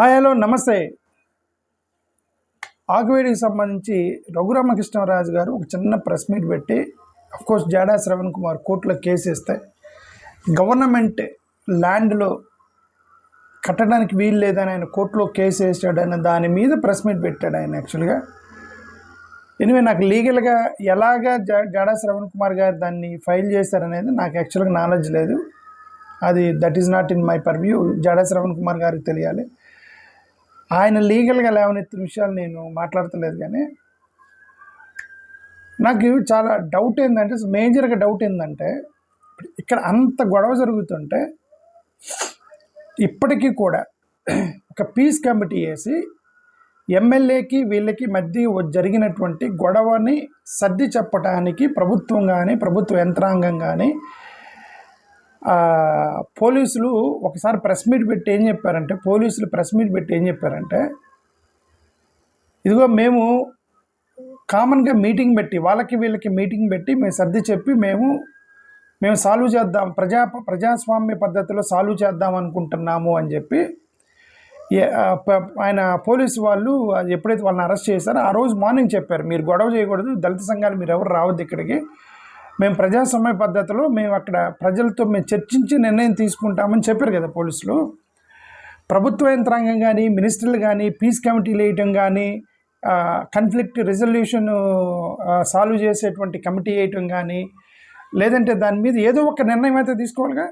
Hi hello నమస్తే. ఆకువేడికి సంబంధించి రఘురామకృష్ణరాజు గారు ఒక చిన్న ప్రెస్ మీట్ పెట్టి అఫ్కోర్స్ జాడా శ్రవణ్ కుమార్ కోర్టులో కేసు వేస్తే గవర్నమెంట్ ల్యాండ్లో కట్టడానికి వీలు లేదని ఆయన కోర్టులో కేసు వేసాడని దాని మీద ప్రెస్ మీట్ పెట్టాడు ఆయన. యాక్చువల్గా ఎనివే నాకు లీగల్గా ఎలాగా జాడా శ్రవణ్ కుమార్ గారు దాన్ని ఫైల్ చేశారనేది నాకు యాక్చువల్గా నాలెడ్జ్ లేదు. అది that is not in my purview. Jada Sravan Kumar గారికి తెలియాలి. ఆయన లీగల్గా లేవనెత్తిన విషయాలు నేను మాట్లాడతలేదు. కానీ నాకు చాలా డౌట్ ఏంటంటే, మేజర్గా డౌట్ ఏంటంటే, ఇక్కడ అంత గొడవ జరుగుతుంటే ఇప్పటికీ కూడా ఒక పీస్ కమిటీ వేసి ఎమ్మెల్యేకి వీళ్ళకి మధ్య జరిగినటువంటి గొడవని సర్ది చెప్పడానికి ప్రభుత్వం కానీ ప్రభుత్వ యంత్రాంగం కానీ పోలీసులు ఒకసారి ప్రెస్ మీట్ పెట్టి ఏం చెప్పారంటే ఇదిగో మేము కామన్గా మీటింగ్ పెట్టి వాళ్ళకి వీళ్ళకి మీటింగ్ పెట్టి మేము సర్ది చెప్పి మేము సాల్వ్ చేద్దాం, ప్రజాస్వామ్య పద్ధతిలో సాల్వ్ చేద్దాం అనుకుంటున్నాము అని చెప్పి ఆయన పోలీసు వాళ్ళు ఎప్పుడైతే వాళ్ళని అరెస్ట్ చేశారో ఆ రోజు మార్నింగ్ చెప్పారు, మీరు గొడవ చేయకూడదు, దళిత సంఘాలు మీరు ఎవరు రావద్దు ఇక్కడికి, మేము ప్రజాస్వామ్య పద్ధతిలో మేము అక్కడ ప్రజలతో మేము చర్చించి నిర్ణయం తీసుకుంటామని చెప్పారు కదా పోలీసులు. ప్రభుత్వ యంత్రాంగం కానీ మినిస్టర్లు కానీ పీస్ కమిటీలు వేయటం కానీ కాన్ఫ్లిక్ట్ రిజల్యూషన్ సాల్వ్ చేసేటువంటి కమిటీ వేయటం కానీ లేదంటే దాని మీద ఏదో ఒక నిర్ణయం అయితే తీసుకోవాలిగా.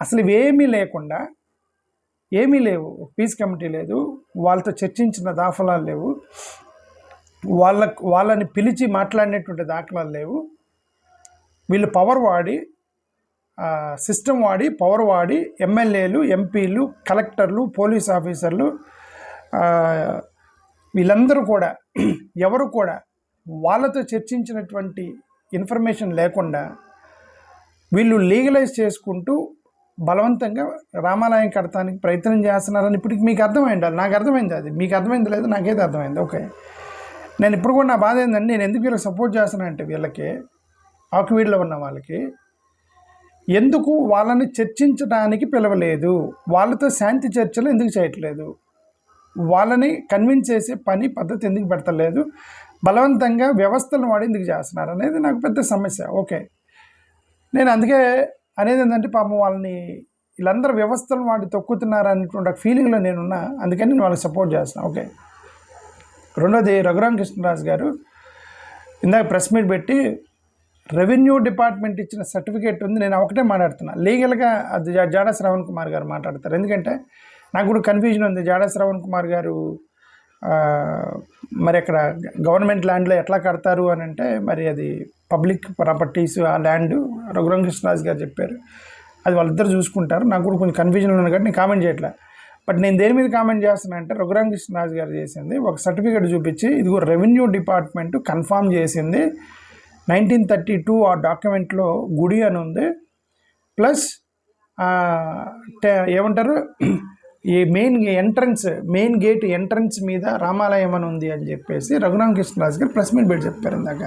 అసలు ఇవేమీ లేకుండా ఏమీ లేవు, పీస్ కమిటీ లేదు, వాళ్ళతో చర్చించిన దాఖలాలు లేవు, వాళ్ళని పిలిచి మాట్లాడినటువంటి దాఖలాలు లేవు. వీళ్ళు పవర్ వాడి సిస్టమ్ వాడి పవర్ వాడి ఎమ్మెల్యేలు ఎంపీలు కలెక్టర్లు పోలీస్ ఆఫీసర్లు వీళ్ళందరూ కూడా ఎవరు కూడా వాళ్ళతో చర్చించినటువంటి ఇన్ఫర్మేషన్ లేకుండా వీళ్ళు లీగలైజ్ చేసుకుంటూ బలవంతంగా రామాలయం కడతానికి ప్రయత్నం చేస్తున్నారని ఇప్పటికి మీకు అర్థమైంది. నాకు అర్థమైంది, అది మీకు అర్థమైంది లేదు, నాకైతే అర్థమైంది. ఓకే, నేను ఇప్పుడు కూడా నా బాధ ఏంటంటే, నేను ఎందుకు వీళ్ళకి సపోర్ట్ చేస్తున్నానంటే, వీళ్ళకి ఆకువీడిలో ఉన్న వాళ్ళకి ఎందుకు వాళ్ళని చర్చించడానికి పిలవలేదు, వాళ్ళతో శాంతి చర్చలు ఎందుకు చేయట్లేదు, వాళ్ళని కన్విన్స్ చేసే పద్ధతి ఎందుకు పెడతలేదు, బలవంతంగా వ్యవస్థలను వాడి ఎందుకు చేస్తున్నారు అనేది నాకు పెద్ద సమస్య. ఓకే, నేను అందుకే అనేది ఏంటంటే, పాపం వాళ్ళని వీళ్ళందరూ వ్యవస్థలను వాడి తొక్కుతున్నారు అనేటువంటి ఫీలింగ్లో నేనున్నా, అందుకని నేను వాళ్ళకి సపోర్ట్ చేస్తున్నాను. ఓకే, రెండోది రఘురామకృష్ణరాజు గారు ఇందాక ప్రెస్ మీట్ పెట్టి రెవెన్యూ డిపార్ట్మెంట్ ఇచ్చిన సర్టిఫికేట్ ఉంది, నేను ఒకటే మాట్లాడుతున్నా, లీగల్గా అది జాడా శ్రవణ్ కుమార్ గారు మాట్లాడతారు. ఎందుకంటే నాకు కూడా కన్ఫ్యూజన్ ఉంది, జాడా శ్రవణ్ కుమార్ గారు మరి అక్కడ గవర్నమెంట్ ల్యాండ్లో ఎట్లా కడతారు అని అంటే, మరి అది పబ్లిక్ ప్రాపర్టీస్ ఆ ల్యాండ్ రఘురామకృష్ణరాజు గారు చెప్పారు, అది వాళ్ళిద్దరు చూసుకుంటారు. నాకు కూడా కొంచెం కన్ఫ్యూజన్ ఉంది కాబట్టి నేను కామెంట్ చేయట్లే. బట్ నేను దేని మీద కామెంట్ చేస్తున్నా అంటే, రఘురామకృష్ణరాజు గారు చేసింది ఒక సర్టిఫికేట్ చూపించి, ఇదిగో రెవెన్యూ డిపార్ట్మెంట్ కన్ఫామ్ చేసింది 1932 ఆ డాక్యుమెంట్లో గుడి అని ఉంది, ప్లస్ ఏమంటారు ఈ మెయిన్ గేట్ ఎంట్రన్స్ మీద రామాలయం అని ఉంది అని చెప్పేసి రఘురామకృష్ణరాజు గారు ప్రెస్ మీట్ పెట్టి చెప్పారు. ఇందాక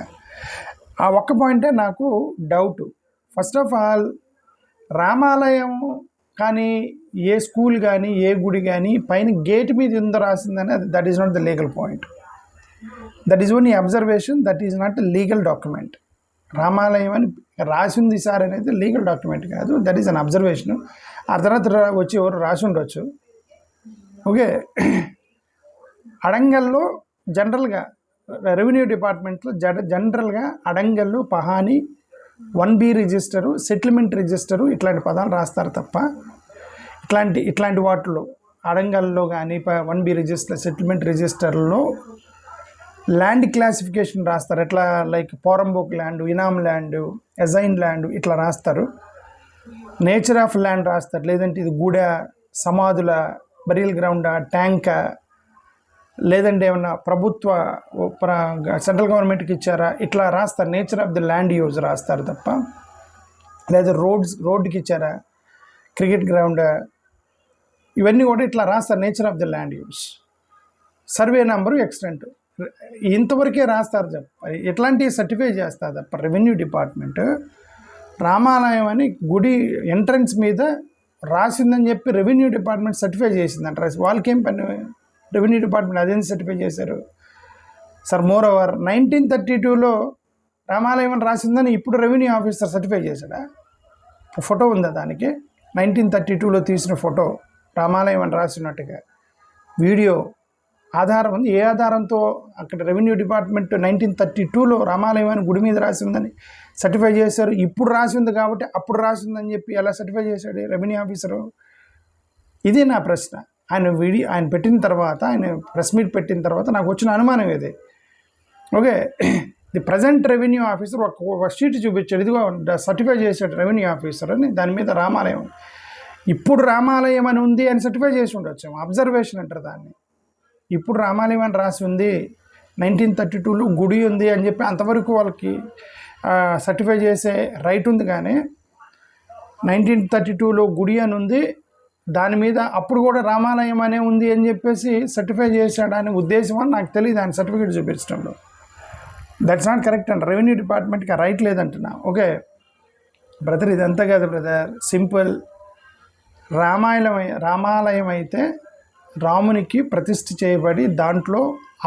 ఆ ఒక్క పాయింటే నాకు డౌట్. ఫస్ట్ ఆఫ్ ఆల్, రామాలయం కానీ ఏ స్కూల్ కానీ ఏ గుడి కానీ పైన గేట్ మీద ఎంత రాసిందని that is not the legal point, that is only observation, that is not legal document. రామాలయం అని రాసింది సార్ అనేది లీగల్ డాక్యుమెంట్ కాదు, దట్ ఈజ్ అన్ అబ్జర్వేషన్. ఆ తర్వాత వచ్చి ఎవరు రాసి ఉండొచ్చు. ఓకే, అడంగల్లో జనరల్గా రెవెన్యూ డిపార్ట్మెంట్లో జనరల్గా అడంగల్లో పహాని 1B రిజిస్టరు సెటిల్మెంట్ రిజిస్టరు ఇట్లాంటి పదాలు రాస్తారు తప్ప ఇట్లాంటి వాటిలో అడంగల్లో కానీ 1B రిజిస్టర్ సెటిల్మెంట్ రిజిస్టర్లో ల్యాండ్ క్లాసిఫికేషన్ రాస్తారు. ఎట్లా లైక్ పోరంబోక్ ల్యాండ్, ఇనామ్ ల్యాండ్, అజైన్ ల్యాండ్ ఇట్లా రాస్తారు. నేచర్ ఆఫ్ ల్యాండ్ రాస్తారు, లేదంటే ఇది గూడ, సమాధుల, బరియల్ గ్రౌండా, ట్యాంకా, లేదంటే ఏమన్నా ప్రభుత్వ సెంట్రల్ గవర్నమెంట్కి ఇచ్చారా ఇట్లా రాస్తారు. Nature of the land use రాస్తారు తప్ప, లేదా రోడ్డుకి ఇచ్చారా, క్రికెట్ గ్రౌండ్, ఇవన్నీ కూడా ఇట్లా రాస్తారు. Nature of the land use, survey number, extent, ఇంతవరకే రాస్తారు తప్ప ఎట్లాంటి సర్టిఫై చేస్తారు తప్ప రెవెన్యూ డిపార్ట్మెంట్ రామాలయం అని గుడి ఎంట్రన్స్ మీద రాసిందని చెప్పి రెవెన్యూ డిపార్ట్మెంట్ సర్టిఫై చేసిందంట. వాళ్ళకేం పని, రెవెన్యూ డిపార్ట్మెంట్ అదేం సర్టిఫై చేశారు సార్? మోర్ ఓవర్ 1932లో రామాలయం అని రాసిందని ఇప్పుడు రెవెన్యూ ఆఫీసర్ సర్టిఫై చేశాడా? ఫోటో ఉందా దానికి? 1932లో తీసిన ఫోటో రామాలయం అని రాసినట్టుగా వీడియో ఆధారం ఉంది. ఏ ఆధారంతో అక్కడ రెవెన్యూ డిపార్ట్మెంట్ 1932లో రామాలయం అని గుడి మీద రాసిందని సర్టిఫై చేశారు? ఇప్పుడు రాసింది కాబట్టి అప్పుడు రాసిందని చెప్పి ఎలా సర్టిఫై చేశాడు రెవెన్యూ ఆఫీసరు? ఇది నా ప్రశ్న. ఆయన పెట్టిన తర్వాత, ఆయన ప్రెస్ మీట్ పెట్టిన తర్వాత నాకు వచ్చిన అనుమానం ఇది. Okay, the present revenue officer ఒక షీట్ చూపించాడు, ఇదిగో సర్టిఫై చేశాడు రెవెన్యూ ఆఫీసర్ అని, దాని మీద రామాలయం, ఇప్పుడు రామాలయం అని ఉంది అని సర్టిఫై చేసి ఉండొచ్చు. అబ్జర్వేషన్ అంటారు దాన్ని. ఇప్పుడు రామాలయం అని రాసి ఉంది, 1932లో గుడి ఉంది అని చెప్పి అంతవరకు వాళ్ళకి సర్టిఫై చేసే రైట్ ఉంది. కానీ 1932లో గుడి అని ఉంది, దాని మీద అప్పుడు కూడా రామాలయం అనే ఉంది అని చెప్పేసి సర్టిఫై చేశాడని ఉద్దేశం అని నాకు తెలియదు ఆయన సర్టిఫికేట్ చూపించడంలో. దట్స్ నాట్ కరెక్ట్ అంట. రెవెన్యూ డిపార్ట్మెంట్కి రైట్ లేదంటున్నా. ఓకే బ్రదర్, ఇదంతా కాదు బ్రదర్, సింపుల్. రామాలయం అయితే రామునికి ప్రతిష్ఠ చేయబడి దాంట్లో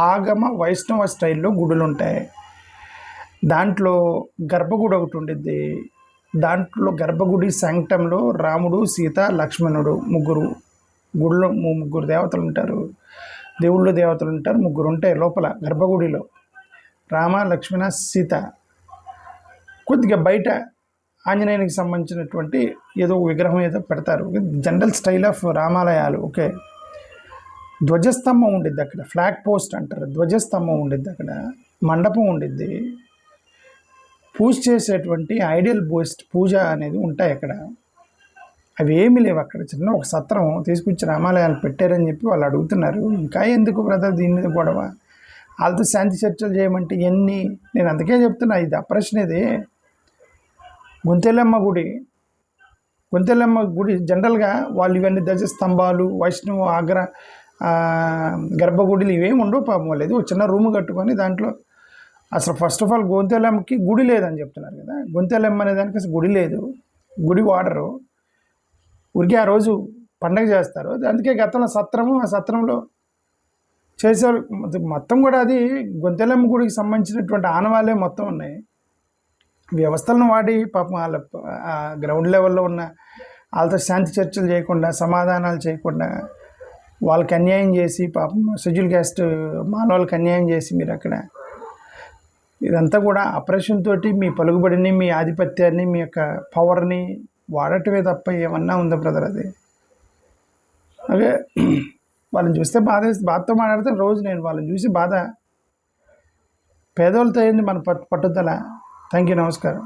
ఆగమ వైష్ణవ స్టైల్లో గుడులు ఉంటాయి. దాంట్లో గర్భగుడి ఒకటి ఉండిద్ది. దాంట్లో గర్భగుడి శాంక్టంలో రాముడు, సీత, లక్ష్మణుడు ముగ్గురు దేవతలు ఉంటారు. దేవుళ్ళు దేవతలు ఉంటారు, ముగ్గురు ఉంటాయి లోపల గర్భగుడిలో. రామ, లక్ష్మణ, సీత. కొద్దిగా బయట ఆంజనేయునికి సంబంధించినటువంటి ఏదో విగ్రహం ఏదో పెడతారు. జనరల్ స్టైల్ ఆఫ్ రామాలయాలు. ఓకే, ధ్వజస్తంభం ఉండిద్ది అక్కడ, ఫ్లాగ్ పోస్ట్ అంటారు, ధ్వజస్తంభం ఉండిద్ది అక్కడ, మండపం ఉండిద్ది, పూజ చేసేటువంటి ఐడియల్ పూజ అనేది ఉంటాయి అక్కడ. అవి ఏమీ లేవు అక్కడ. చిన్న ఒక సత్రం తీసుకొచ్చి రామాలయాలు పెట్టారని చెప్పి వాళ్ళు అడుగుతున్నారు. ఇంకా ఎందుకు బ్రదర్ దీని మీద గొడవ? వాళ్ళతో శాంతి చర్చలు చేయమంటే ఎన్ని? నేను అందుకే చెప్తున్నా, ఇది ప్రశ్న. ఇది గుంతెలమ్మ గుడి జనరల్గా వాళ్ళు ఇవన్నీ ధ్వజస్తంభాలు, వైష్ణవ గర్భగుడిలు ఇవేమి ఉండవు పాపం. లేదు, చిన్న రూమ్ కట్టుకొని దాంట్లో అసలు ఫస్ట్ ఆఫ్ ఆల్ గొంతెలమ్మకి గుడి లేదని చెప్తున్నారు కదా. గొంతెలమ్మ అనే దానికి అసలు గుడి లేదు, గుడి వాడరు, ఊరికే ఆ రోజు పండగ చేస్తారు. అందుకే గతంలో సత్రము, ఆ సత్రంలో చేసేవాళ్ళు మొత్తం కూడా అది గొంతెలమ్మ గుడికి సంబంధించినటువంటి ఆనవాళ్ళే మొత్తం ఉన్నాయి. వ్యవస్థలను వాడి పాపం వాళ్ళ గ్రౌండ్ లెవెల్లో ఉన్న వాళ్ళతో శాంతి చర్చలు చేయకుండా, సమాధానాలు చేయకుండా, వాళ్ళకి అన్యాయం చేసి, పాపం షెడ్యూల్ క్యాస్ట్ మానవాళ్ళకి అన్యాయం చేసి మీరు అక్కడ ఇదంతా కూడా ఆపరేషన్ తోటి మీ పలుకుబడిని, మీ ఆధిపత్యాన్ని, మీ యొక్క పవర్ని వాడటమే తప్ప ఏమన్నా ఉందా బ్రదర్? అది అదే వాళ్ళని చూస్తే బాధతో మాట్లాడితే రోజు నేను వాళ్ళని చూసి బాధ. పేదోళ్ళతో ఏంది మన పట్టుదల. థ్యాంక్ యూ, నమస్కారం.